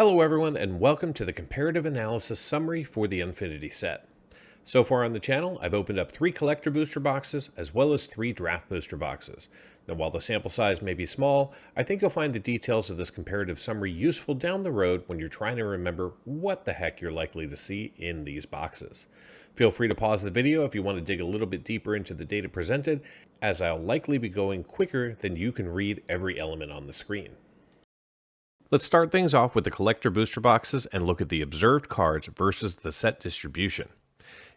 Hello everyone and welcome to the comparative analysis summary for the Unfinity set. So far on the channel, I've opened up 3 collector booster boxes as well as 3 draft booster boxes. Now while the sample size may be small, I think you'll find the details of this comparative summary useful down the road when you're trying to remember what the heck you're likely to see in these boxes. Feel free to pause the video if you want to dig a little bit deeper into the data presented, as I'll likely be going quicker than you can read every element on the screen. Let's start things off with the collector booster boxes and look at the observed cards versus the set distribution.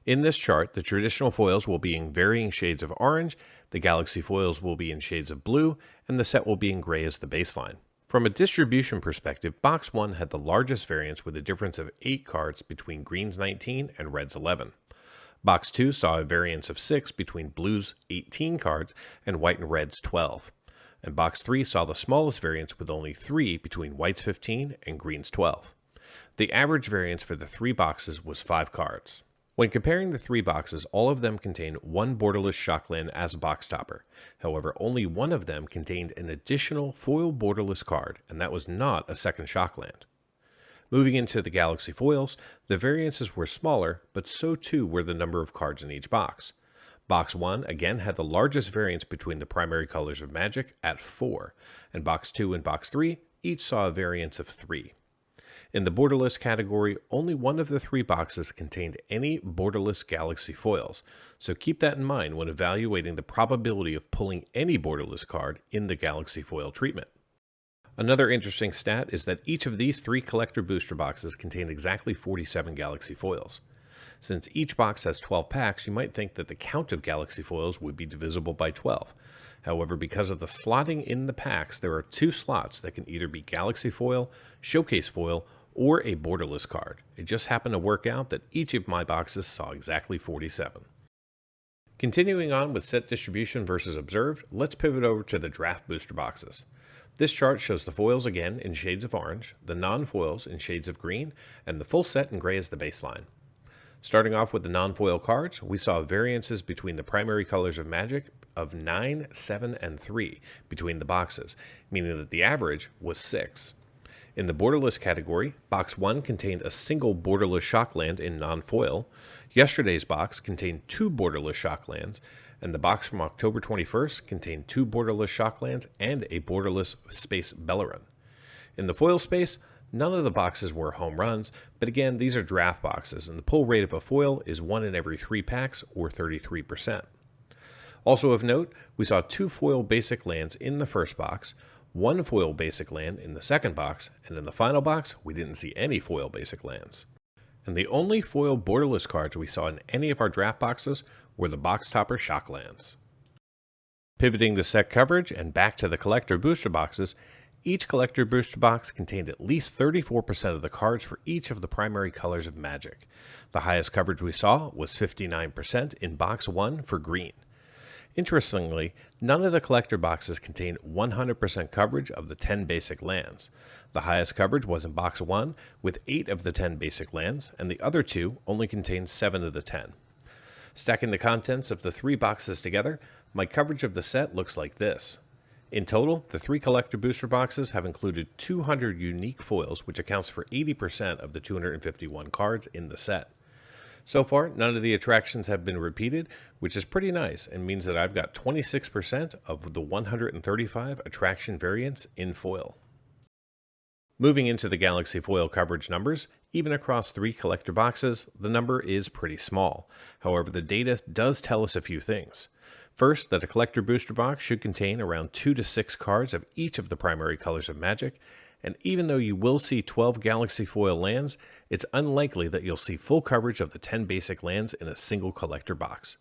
In this chart, the traditional foils will be in varying shades of orange, the galaxy foils will be in shades of blue, and the set will be in gray as the baseline. From a distribution perspective, box 1 had the largest variance with a difference of 8 cards between greens 19 and reds 11. Box 2 saw a variance of 6 between blues 18 cards and white and reds 12. And box 3 saw the smallest variance with only 3 between whites 15 and greens 12. The average variance for the 3 boxes was 5 cards. When comparing the 3 boxes, all of them contain one borderless shockland as a box topper. However, only one of them contained an additional foil borderless card, and that was not a second shockland. Moving into the galaxy foils, the variances were smaller, but so too were the number of cards in each box. Box 1 again had the largest variance between the primary colors of Magic at 4, and Box 2 and Box 3 each saw a variance of 3. In the borderless category, only one of the 3 boxes contained any borderless galaxy foils, so keep that in mind when evaluating the probability of pulling any borderless card in the galaxy foil treatment. Another interesting stat is that each of these 3 collector booster boxes contained exactly 47 galaxy foils. Since each box has 12 packs, you might think that the count of galaxy foils would be divisible by 12. However, because of the slotting in the packs, there are 2 slots that can either be galaxy foil, showcase foil, or a borderless card. It just happened to work out that each of my boxes saw exactly 47. Continuing on with set distribution versus observed, let's pivot over to the draft booster boxes. This chart shows the foils again in shades of orange, the non-foils in shades of green, and the full set in gray as the baseline. Starting off with the non-foil cards, we saw variances between the primary colors of Magic of 9, 7, and 3 between the boxes, meaning that the average was 6. In the borderless category, box 1 contained a single borderless shockland in non-foil, yesterday's box contained 2 borderless shocklands, and the box from October 21st contained 2 borderless shocklands and a borderless space Bellerin. In the foil space, none of the boxes were home runs, but again, these are draft boxes, and the pull rate of a foil is 1 in every 3 packs, or 33%. Also of note, we saw 2 foil basic lands in the first box, 1 foil basic land in the second box, and in the final box, we didn't see any foil basic lands. And the only foil borderless cards we saw in any of our draft boxes were the box topper shocklands. Pivoting to set coverage and back to the collector booster boxes, each collector booster box contained at least 34% of the cards for each of the primary colors of Magic. The highest coverage we saw was 59% in box 1 for green. Interestingly, none of the collector boxes contained 100% coverage of the 10 basic lands. The highest coverage was in box 1 with 8 of the 10 basic lands, and the other 2 only contained 7 of the 10. Stacking the contents of the 3 boxes together, my coverage of the set looks like this. In total, the 3 collector booster boxes have included 200 unique foils, which accounts for 80% of the 251 cards in the set. So far, none of the attractions have been repeated, which is pretty nice and means that I've got 26% of the 135 attraction variants in foil. Moving into the galaxy foil coverage numbers, even across 3 collector boxes, the number is pretty small. However, the data does tell us a few things. First, that a collector booster box should contain around 2 to 6 cards of each of the primary colors of Magic, and even though you will see 12 galaxy foil lands, it's unlikely that you'll see full coverage of the 10 basic lands in a single collector box.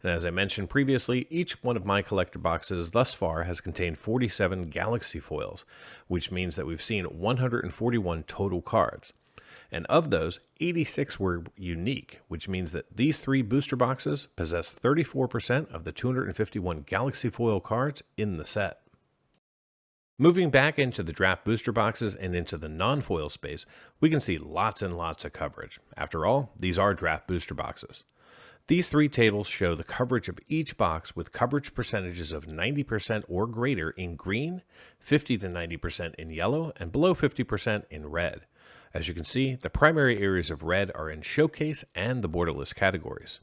And as I mentioned previously, each one of my collector boxes thus far has contained 47 galaxy foils, which means that we've seen 141 total cards. And of those, 86 were unique, which means that these 3 booster boxes possess 34% of the 251 galaxy foil cards in the set. Moving back into the draft booster boxes and into the non-foil space, we can see lots and lots of coverage. After all, these are draft booster boxes. These 3 tables show the coverage of each box with coverage percentages of 90% or greater in green, 50 to 90% in yellow, and below 50% in red. As you can see, the primary areas of red are in Showcase and the Borderless categories.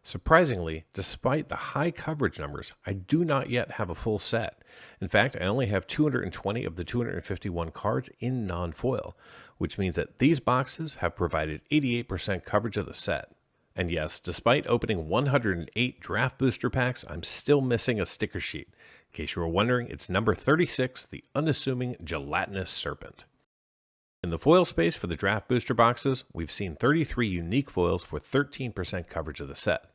Surprisingly, despite the high coverage numbers, I do not yet have a full set. In fact, I only have 220 of the 251 cards in non-foil, which means that these boxes have provided 88% coverage of the set. And yes, despite opening 108 draft booster packs, I'm still missing a sticker sheet. In case you were wondering, it's number 36, the unassuming gelatinous serpent. In the foil space for the draft booster boxes, we've seen 33 unique foils for 13% coverage of the set.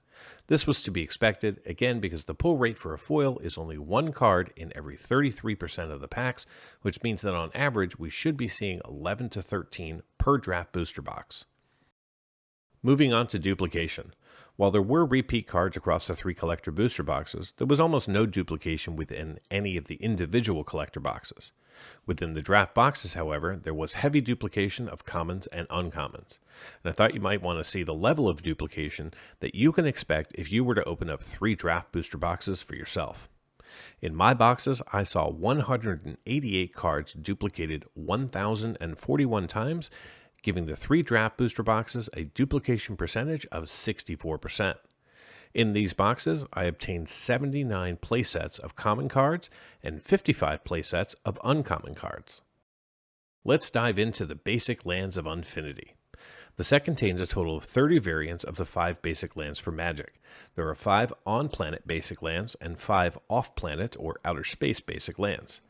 This was to be expected, again because the pull rate for a foil is only one card in every 33% of the packs, which means that on average we should be seeing 11 to 13 per draft booster box. Moving on to duplication. While there were repeat cards across the 3 collector booster boxes, there was almost no duplication within any of the individual collector boxes. Within the draft boxes, however, there was heavy duplication of commons and uncommons. And I thought you might want to see the level of duplication that you can expect if you were to open up 3 draft booster boxes for yourself. In my boxes, I saw 188 cards duplicated 1,041 times, giving the 3 draft booster boxes a duplication percentage of 64%. In these boxes, I obtained 79 playsets of common cards and 55 playsets of uncommon cards. Let's dive into the basic lands of Unfinity. The set contains a total of 30 variants of the 5 basic lands for Magic. There are 5 on-planet basic lands and 5 off-planet or outer space basic lands.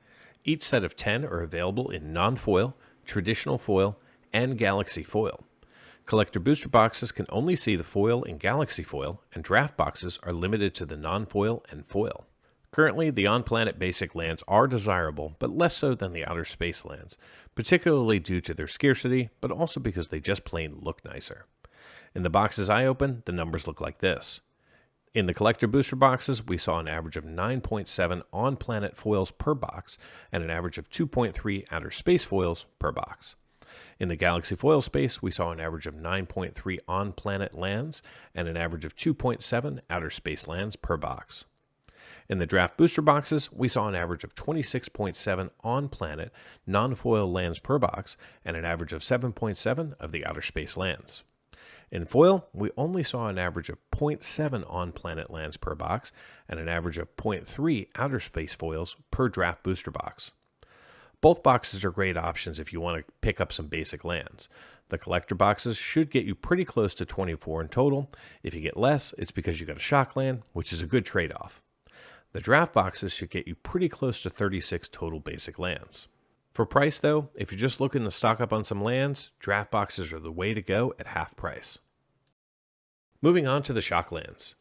Each set of 10 are available in non-foil, traditional foil, and galaxy foil. Collector booster boxes can only see the foil and galaxy foil, and draft boxes are limited to the non-foil and foil. Currently, the on-planet basic lands are desirable, but less so than the outer space lands, particularly due to their scarcity, but also because they just plain look nicer. In the boxes I opened, the numbers look like this. In the collector booster boxes, we saw an average of 9.7 on-planet foils per box, and an average of 2.3 outer space foils per box. In the galaxy foil space, we saw an average of 9.3 on-planet lands and an average of 2.7 outer space lands per box. In the draft booster boxes, we saw an average of 26.7 on-planet non-foil lands per box and an average of 7.7 of the outer space lands. In foil, we only saw an average of 0.7 on-planet lands per box and an average of 0.3 outer space foils per draft booster box. Both boxes are great options if you want to pick up some basic lands. The collector boxes should get you pretty close to 24 in total. If you get less, it's because you got a shock land, which is a good trade-off. The draft boxes should get you pretty close to 36 total basic lands. For price though, if you're just looking to stock up on some lands, draft boxes are the way to go at half price. Moving on to the shock lands.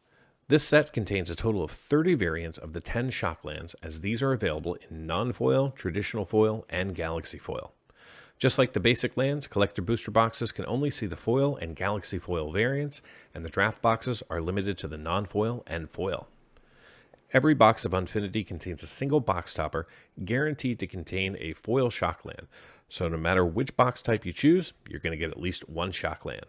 This set contains a total of 30 variants of the 10 shock lands, as these are available in non-foil, traditional foil, and galaxy foil. Just like the basic lands, collector booster boxes can only see the foil and galaxy foil variants, and the draft boxes are limited to the non-foil and foil. Every box of Unfinity contains a single box topper guaranteed to contain a foil shock land, so no matter which box type you choose, you're going to get at least one shock land.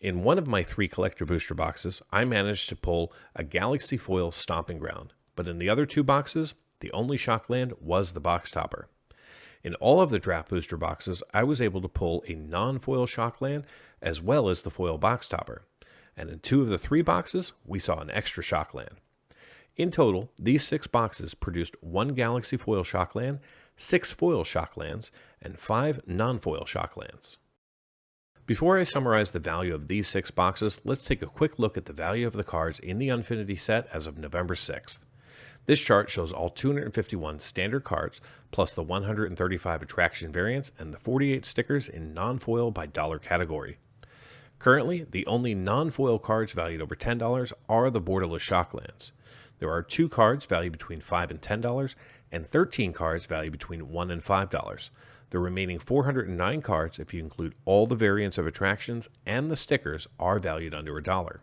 In one of my 3 collector booster boxes, I managed to pull a Galaxy Foil Stomping Ground, but in the other 2 boxes, the only shock land was the box topper. In all of the draft booster boxes, I was able to pull a non-foil shock land as well as the foil box topper, and in 2 of the 3 boxes, we saw an extra shock land. In total, these 6 boxes produced 1 Galaxy Foil shock land, 6 foil shock lands, and 5 non-foil shock lands. Before I summarize the value of these 6 boxes, let's take a quick look at the value of the cards in the Unfinity set as of November 6th. This chart shows all 251 standard cards, plus the 135 attraction variants and the 48 stickers in non-foil by dollar category. Currently, the only non-foil cards valued over $10 are the borderless shock lands. There are 2 cards valued between $5 and $10, and 13 cards valued between $1 and $5. The remaining 409 cards, if you include all the variants of attractions and the stickers, are valued under $1.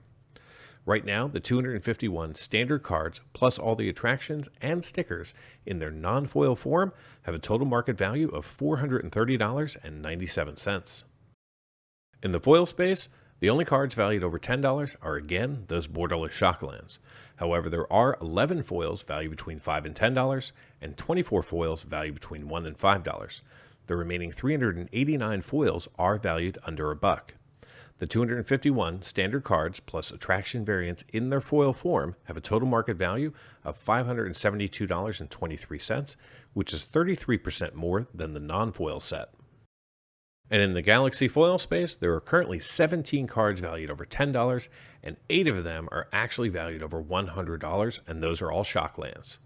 Right now, the 251 standard cards, plus all the attractions and stickers in their non-foil form, have a total market value of $430.97. In the foil space, the only cards valued over $10 are again those borderless shock lands. However, there are 11 foils valued between $5 and $10, and 24 foils valued between $1 and $5. The remaining 389 foils are valued under $1. The 251 standard cards plus attraction variants in their foil form have a total market value of $572.23, which is 33% more than the non-foil set. And in the Galaxy foil space, there are currently 17 cards valued over $10, and 8 of them are actually valued over $100, and those are all Shocklands.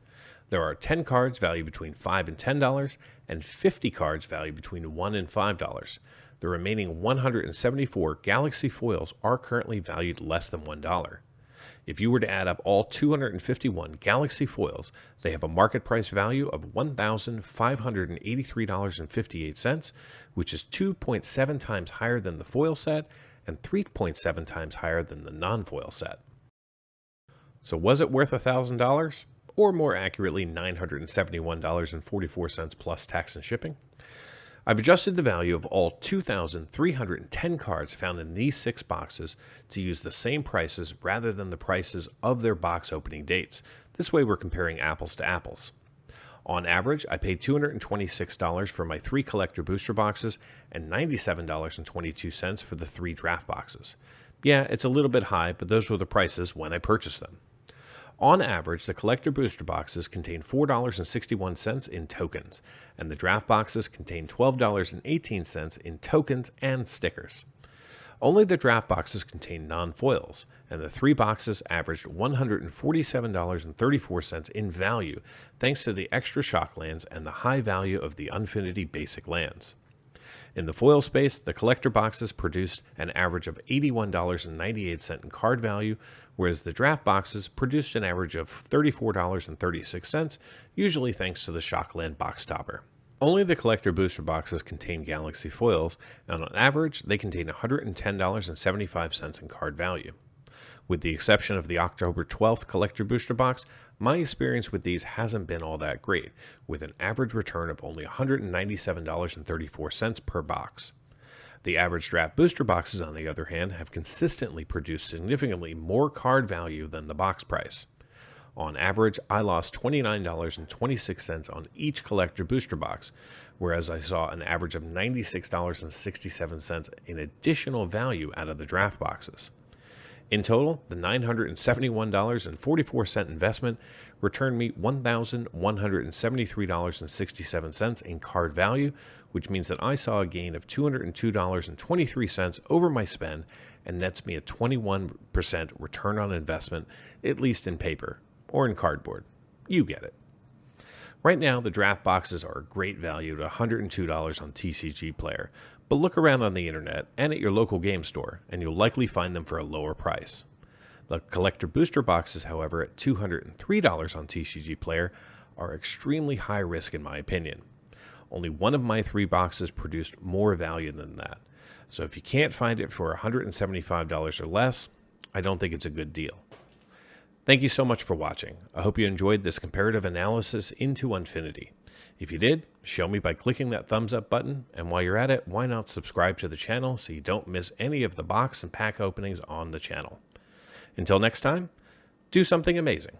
There are 10 cards valued between $5 and $10, and 50 cards valued between $1 and $5. The remaining 174 Galaxy foils are currently valued less than $1. If you were to add up all 251 Galaxy foils, they have a market price value of $1,583.58, which is 2.7 times higher than the foil set and 3.7 times higher than the non-foil set. So was it worth $1,000? Or more accurately, $971.44 plus tax and shipping? I've adjusted the value of all 2,310 cards found in these 6 boxes to use the same prices rather than the prices of their box opening dates. This way we're comparing apples to apples. On average, I paid $226 for my 3 collector booster boxes and $97.22 for the 3 draft boxes. Yeah, it's a little bit high, but those were the prices when I purchased them. On average, the collector booster boxes contain $4.61 in tokens, and the draft boxes contain $12.18 in tokens and stickers. Only the draft boxes contain non-foils, and the 3 boxes averaged $147.34 in value thanks to the extra Shocklands and the high value of the Unfinity basic lands. In the foil space, the collector boxes produced an average of $81.98 in card value, whereas the draft boxes produced an average of $34.36, usually thanks to the Shockland box topper. Only the collector booster boxes contain Galaxy foils, and on average, they contain $110.75 in card value. With the exception of the October 12th collector booster box, my experience with these hasn't been all that great, with an average return of only $197.34 per box. The average draft booster boxes, on the other hand, have consistently produced significantly more card value than the box price. On average, I lost $29.26 on each collector booster box, whereas I saw an average of $96.67 in additional value out of the draft boxes. In total, the $971.44 investment returned me $1,173.67 in card value, which means that I saw a gain of $202.23 over my spend and nets me a 21% return on investment, at least in paper or in cardboard. You get it. Right now, the draft boxes are a great value at $102 on TCG Player, but look around on the internet and at your local game store, and you'll likely find them for a lower price. The collector booster boxes, however, at $203 on TCG Player, are extremely high risk in my opinion. Only one of my 3 boxes produced more value than that, so if you can't find it for $175 or less, I don't think it's a good deal. Thank you so much for watching. I hope you enjoyed this comparative analysis into Unfinity. If you did, show me by clicking that thumbs up button, and while you're at it, why not subscribe to the channel so you don't miss any of the box and pack openings on the channel. Until next time, do something amazing.